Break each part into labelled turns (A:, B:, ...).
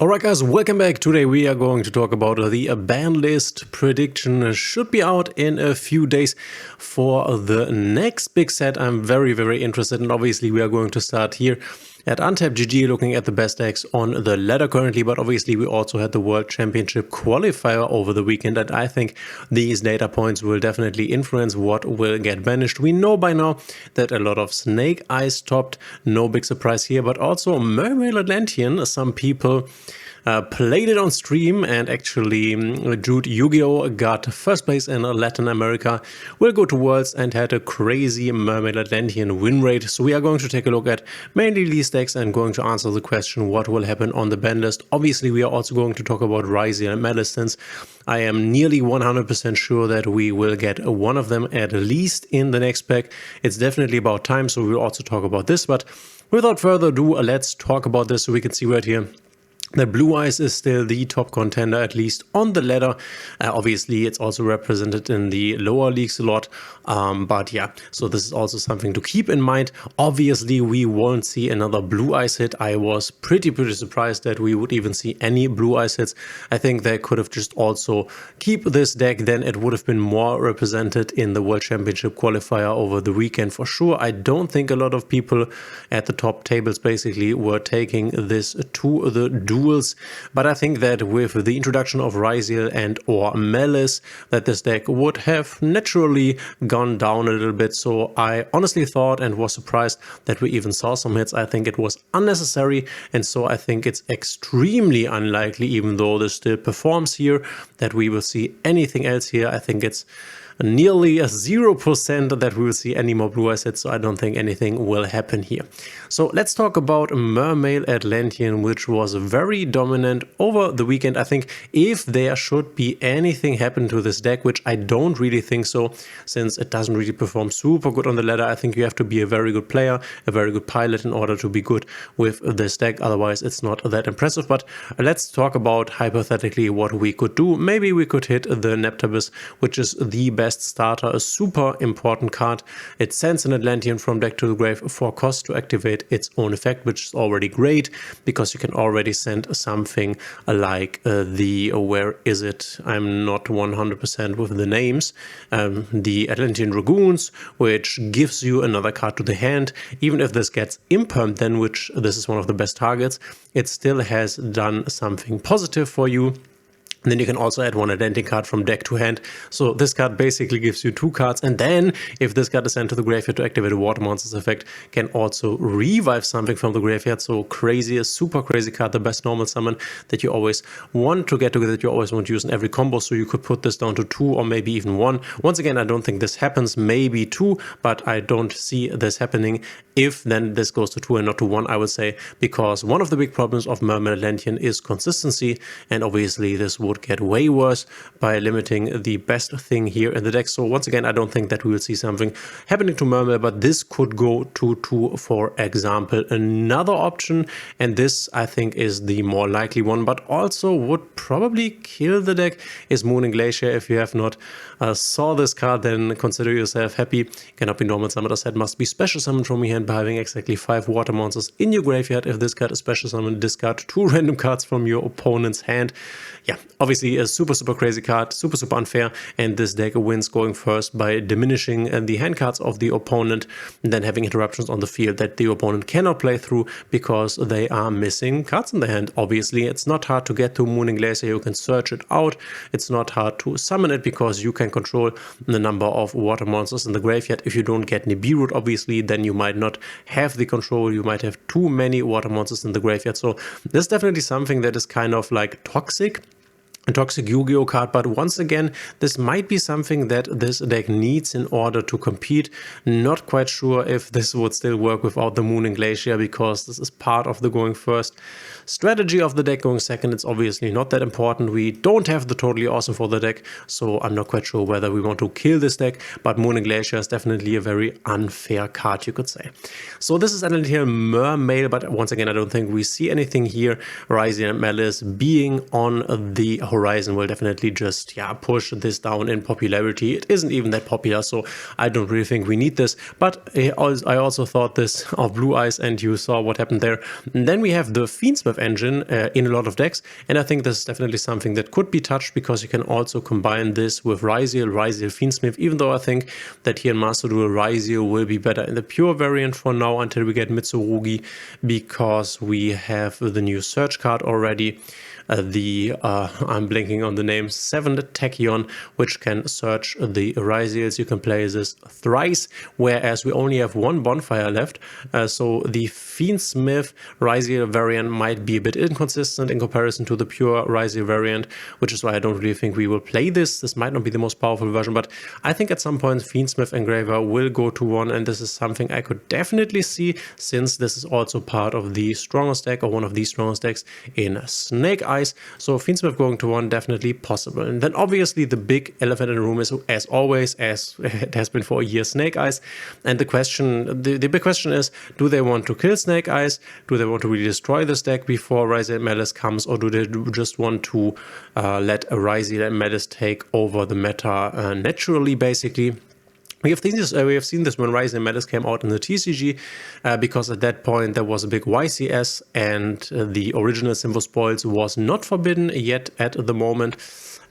A: Alright guys, welcome back. Today we are going to talk about the ban list prediction. Should be out in a few days for the next big set. I'm very interested, and obviously we are going to start here at Untapped GG, looking at the best decks on the ladder currently, but obviously we also had the World Championship qualifier over the weekend, and I think these data points will definitely influence what will get banished. We know by now that a lot of Snake Eyes topped, no big surprise here, but also Mermaid Atlantean. Some people played it on stream, and actually Yugioh got first place in Latin America, will go to Worlds and had a crazy Mermaid Atlantean win rate. So we are going to take a look at mainly these decks and going to answer the question what will happen on the ban list. Obviously we are also going to talk about Ryzeal and Maliss, since I am nearly 100% sure that we will get one of them at least in the next pack. It's definitely about time, so we'll also talk about this. But without further ado, let's talk about this. So we can see right here that Blue Eyes is still the top contender, at least on the ladder. Obviously, it's also represented in the lower leagues a lot. But yeah, so this is also something to keep in mind. Obviously, we won't see another Blue Eyes hit. I was pretty surprised that we would even see any Blue Eyes hits. I think they could have just also keep this deck, then it would have been more represented in the World Championship qualifier over the weekend for sure. I don't think a lot of people at the top tables basically were taking this to the duels, but I think that with the introduction of Ryzeal and or Maliss, that this deck would have naturally gone down a little bit. So I honestly thought and was surprised that we even saw some hits. I think it was unnecessary, and so I think it's extremely unlikely, even though this still performs here, that we will see anything else here. I think it's nearly a 0% that we will see any more Blue Eyes hits, so I don't think anything will happen here. So let's talk about Mermaid Atlantean, which was very dominant over the weekend. I think if there should be anything happen to this deck, which I don't really think so, since it doesn't really perform super good on the ladder, I think you have to be a very good player, a very good pilot in order to be good with this deck. Otherwise, it's not that impressive. But let's talk about hypothetically what we could do. Maybe we could hit the Neptabus, which is the best starter, a super important card. It sends an Atlantean from deck to the grave for cost to activate its own effect, which is already great because you can already send something like where is it? I'm not 100% with the names. The Atlantean Dragoons, which gives you another card to the hand. Even if this gets impermed, then which this is one of the best targets, it still has done something positive for you. And then you can also add one Atlantean card from deck to hand. So this card basically gives you two cards. And then if this card is sent to the graveyard to activate a water monster's effect, can also revive something from the graveyard. So crazy, a super crazy card, the best normal summon that you always want to get together, that you always want to use in every combo. So you could put this down to 2 or maybe even 1. Once again, I don't think this happens, maybe 2, but I don't see this happening. If then this goes to 2 and not to 1, I would say, because one of the big problems of Mermaid Atlantean is consistency, and obviously this would get way worse by limiting the best thing here in the deck. So once again, I don't think that we will see something happening to Mermaid, but this could go to 2, for example. Another option, and this I think is the more likely one, but also would probably kill the deck, is Mooning Glacier. If you have not saw this card, then consider yourself happy. Cannot be normal summoned, as said, must be special summoned from your hand by having exactly 5 water monsters in your graveyard. If this card is special summoned, discard 2 random cards from your opponent's hand. Yeah, obviously a super crazy card, super unfair, and this deck wins going first by diminishing the hand cards of the opponent and then having interruptions on the field that the opponent cannot play through because they are missing cards in the hand. Obviously, it's not hard to get to Mooning Glacier. You can search it out. It's not hard to summon it because you can control the number of water monsters in the graveyard. If you don't get Nibiru, obviously, then you might not have the control. You might have too many water monsters in the graveyard. So this is definitely something that is kind of like toxic. A toxic Yu-Gi-Oh card, but once again, this might be something that this deck needs in order to compete. Not quite sure if this would still work without the Mooning Glacier, because this is part of the going first strategy of the deck. Going second, it's obviously not that important. We don't have the totally awesome for the deck, so I'm not quite sure whether we want to kill this deck, but Mooning Glacier is definitely a very unfair card, you could say. So this is Atlantean Mermaid, but once again, I don't think we see anything here. Ryzeal and Maliss being on the horizon Horizon will definitely just push this down in popularity. It isn't even that popular, so I don't really think we need this. But I also thought this of Blue Eyes, and you saw what happened there. And then we have the Fiendsmiths engine in a lot of decks, and I think this is definitely something that could be touched, because you can also combine this with Ryzeal Fiendsmith, even though I think that here in Master Duel Ryzeal will be better in the pure variant for now until we get Mitsurugi, because we have the new search card already. I'm blanking on the name, 7th Tachyon, which can search the Ryzeals. You can play this thrice, whereas we only have one bonfire left. So the Fiendsmith Ryzeal variant might be a bit inconsistent in comparison to the pure Ryzeal variant, which is why I don't really think we will play this. This might not be the most powerful version, but I think at some point Fiendsmith Engraver will go to 1, and this is something I could definitely see, since this is also part of the strongest deck, or one of the strongest decks in Snake Eyes. So Fiendsmith going to 1, definitely possible. And then obviously the big elephant in the room is, as always, as it has been for a year, Snake Eyes. And the big question is, do they want to kill Snake Eyes? Do they want to really destroy this deck before Ryzeal and Maliss comes, or do they just want to let Ryzeal and Maliss take over the meta naturally, basically? We have seen this when Ryzeal and Maliss came out in the TCG, because at that point there was a big YCS, and the original Symbol Spoils was not forbidden yet at the moment.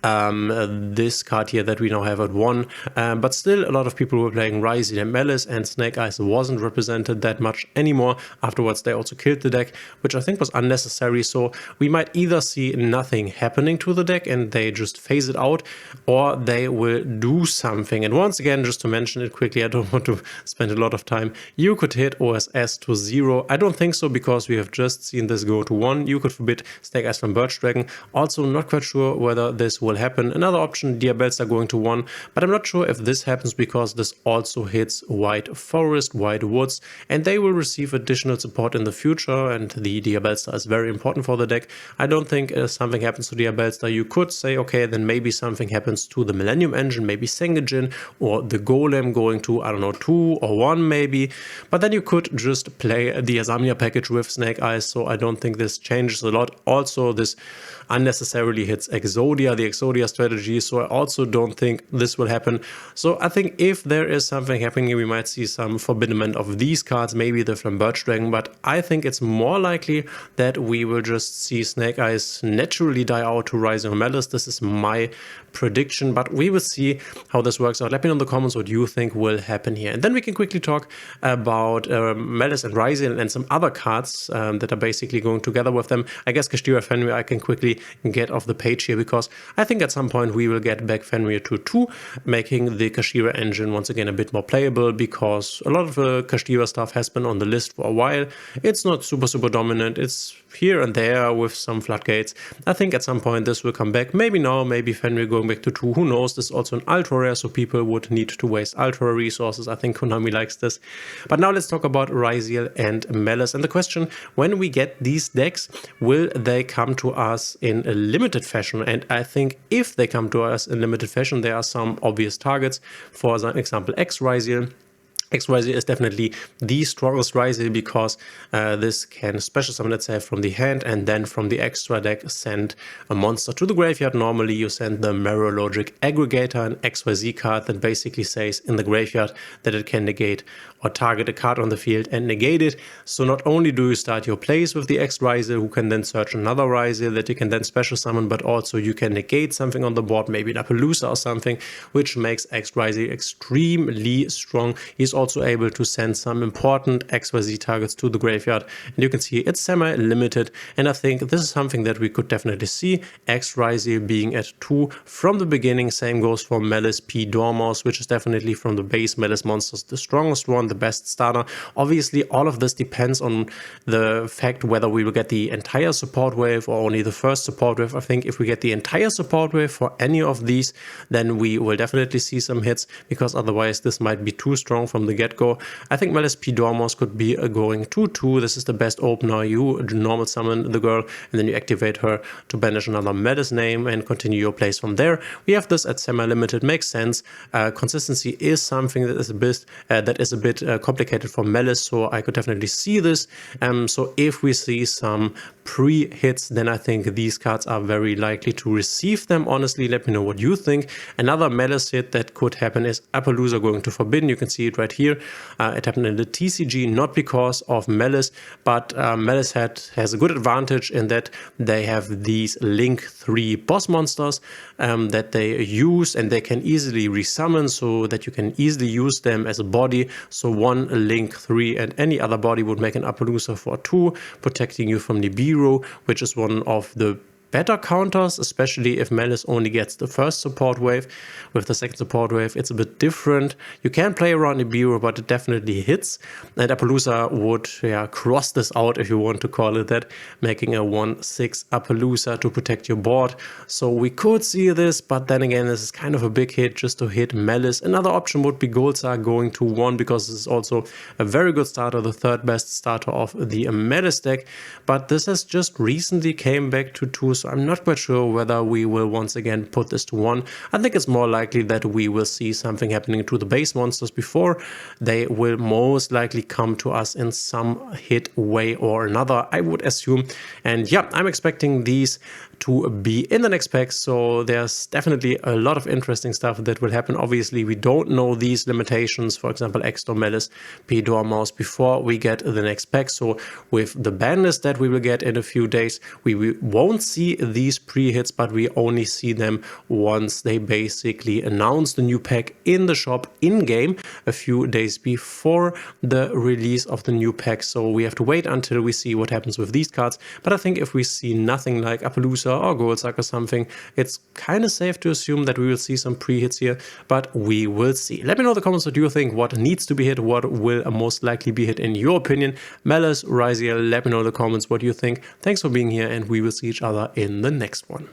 A: This card here that we now have at 1, but still a lot of people were playing Ryzeal and Maliss, and Snake Eyes wasn't represented that much anymore. Afterwards they also killed the deck, which I think was unnecessary, so we might either see nothing happening to the deck and they just phase it out, or they will do something. And once again, just to mention it quickly, I don't want to spend a lot of time, you could hit OSS to 0. I don't think so, because we have just seen this go to 1. You could forbid Snake Eyes from Birch Dragon. Also not quite sure whether this will happen. Another option, Diabellstar going to 1, but I'm not sure if this happens, because this also hits White Forest, White Woods, and they will receive additional support in the future, and the Diabellstar is very important for the deck. I don't think something happens to Diabellstar. You could say, okay, then maybe something happens to the Millennium Engine, maybe Sengajin, or the Golem going to, I don't know, 2 or 1 maybe, but then you could just play the Asamia package with Snake Eyes, so I don't think this changes a lot. Also, this unnecessarily hits Exodia, the Exodia strategy, so I also don't think this will happen. So I think if there is something happening, we might see some forbiddenment of these cards, maybe the Birch Dragon, but I think it's more likely that we will just see Snake Eyes naturally die out to Ryzeal or Maliss. This is my prediction, but we will see how this works out. Let me know in the comments what you think will happen here. And then we can quickly talk about Maliss and Ryzeal and some other cards that are basically going together with them. I guess Kashtira Fenrir I can quickly get off the page here, because I think at some point we will get back Fenrir to 2, making the Kashtira engine once again a bit more playable, because a lot of the Kashtira stuff has been on the list for a while. It's not super dominant. It's here and there with some floodgates. I think at some point this will come back. Maybe now, maybe Fenrir going back to 2. Who knows? This is also an ultra rare, so people would need to waste ultra resources. I think Konami likes this. But now let's talk about Ryzeal and Maliss. And the question, when we get these decks, will they come to us in a limited fashion? And I think if they come to us in limited fashion, there are some obvious targets. For example, Ryzeal. Ryzeal is definitely the strongest Ryzeal, because this can special summon itself from the hand, and then from the extra deck send a monster to the graveyard. Normally you send the Merologic Aggregator, an XYZ card that basically says in the graveyard that it can negate or target a card on the field and negate it. So not only do you start your plays with the Ryzeal, who can then search another Ryzeal that you can then special summon, but also you can negate something on the board, maybe an Appaloosa or something, which makes Ryzeal extremely strong. He's also able to send some important XYZ targets to the graveyard, and you can see it's semi-limited, and I think this is something that we could definitely see. Ryzeal being at 2 from the beginning. Same goes for Maliss P. Dormouse, which is definitely from the base Maliss monsters the strongest one, the best starter. Obviously all of this depends on the fact whether we will get the entire support wave or only the first support wave. I think if we get the entire support wave for any of these, then we will definitely see some hits, because otherwise this might be too strong from the the get-go. I think Maliss P. Dormouse could be going 2/2. This is the best opener. You normal summon the girl, and then you activate her to banish another Maliss name and continue your plays from there. We have this at semi-limited, makes sense. Consistency is something that is a bit complicated for Maliss, so I could definitely see this. So if we see some pre-hits, then I think these cards are very likely to receive them. Honestly, let me know what you think. Another Maliss hit that could happen is Appaloosa going to Forbidden. You can see it right here. It happened in the TCG, not because of Maliss, but Maliss has a good advantage in that they have these Link 3 boss monsters that they use, and they can easily resummon, so that you can easily use them as a body. So one Link 3 and any other body would make an Appaloosa for 2, protecting you from Nibiru, which is one of the better counters, especially if Maliss only gets the first support wave. With the second support wave, it's a bit different. You can play around Nibiru, but it definitely hits. And Appaloosa would cross this out, if you want to call it that, making a 1/6 Appaloosa to protect your board. So we could see this, but then again, this is kind of a big hit just to hit Maliss. Another option would be Goldsar going to 1, because this is also a very good starter, the third best starter of the Maliss deck. But this has just recently came back to 2, so I'm not quite sure whether we will once again put this to 1. I think it's more likely that we will see something happening to the base monsters before they will most likely come to us in some hit way or another, I would assume. And yeah, I'm expecting these to be in the next pack, so there's definitely a lot of interesting stuff that will happen. Obviously, we don't know these limitations, for example, Extor, Maliss, P. Dormouse, before we get the next pack. So with the ban list that we will get in a few days, we won't see these pre-hits, but we only see them once they basically announce the new pack in the shop in-game a few days before the release of the new pack. So we have to wait until we see what happens with these cards. But I think if we see nothing like Appaloosa or Goldsar or something, it's kind of safe to assume that we will see some pre-hits here, but we will see. Let me know in the comments what you think, what needs to be hit, what will most likely be hit in your opinion. Maliss, Ryzeal, let me know in the comments what you think. Thanks for being here, and we will see each other in the next one.